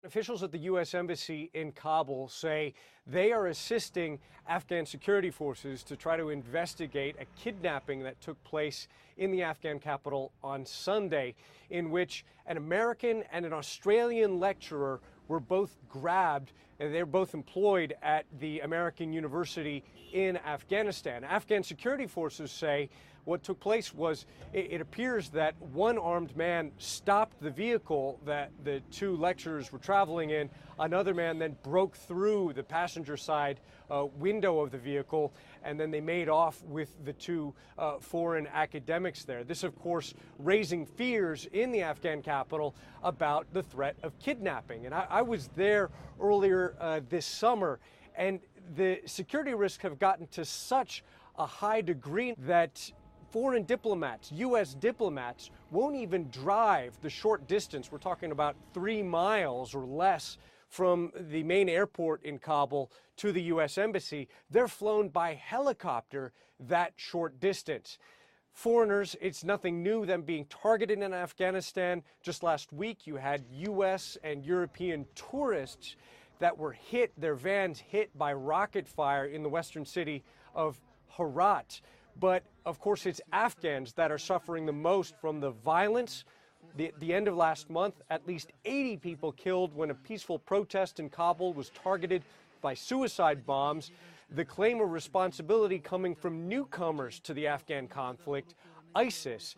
Officials at the U.S. Embassy in Kabul say they are assisting Afghan security forces to try to investigate a kidnapping that took place in the Afghan capital on Sunday, in which an American and an Australian lecturer were both grabbed, and they're both employed at the American University in Afghanistan. Afghan security forces say what took place was it appears that one armed man stopped the vehicle that the two lecturers were traveling in. Another man then broke through the passenger side window of the vehicle, and then they made off with the two foreign academics there. This, of course, raising fears in the Afghan capital about the threat of kidnapping. And I was there earlier this summer, and the security risks have gotten to such a high degree that foreign diplomats, U.S. diplomats, won't even drive the short distance. We're talking about 3 miles or less from the main airport in Kabul to the U.S. Embassy. They're flown by helicopter that short distance. Foreigners, it's nothing new, them being targeted in Afghanistan. Just last week, you had U.S. and European tourists that were hit, their vans hit by rocket fire in the western city of Herat. But, of course, it's Afghans that are suffering the most from the violence. The end of last month, at least 80 people killed when a peaceful protest in Kabul was targeted by suicide bombs. The claim of responsibility coming from newcomers to the Afghan conflict, ISIS.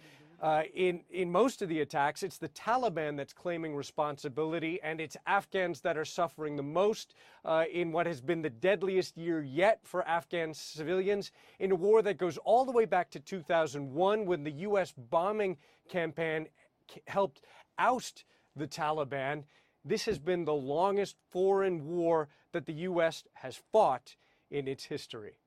In most of the attacks, it's the Taliban that's claiming responsibility, and it's Afghans that are suffering the most in what has been the deadliest year yet for Afghan civilians, in a war that goes all the way back to 2001, when the U.S. bombing campaign helped oust the Taliban. This has been the longest foreign war that the U.S. has fought in its history.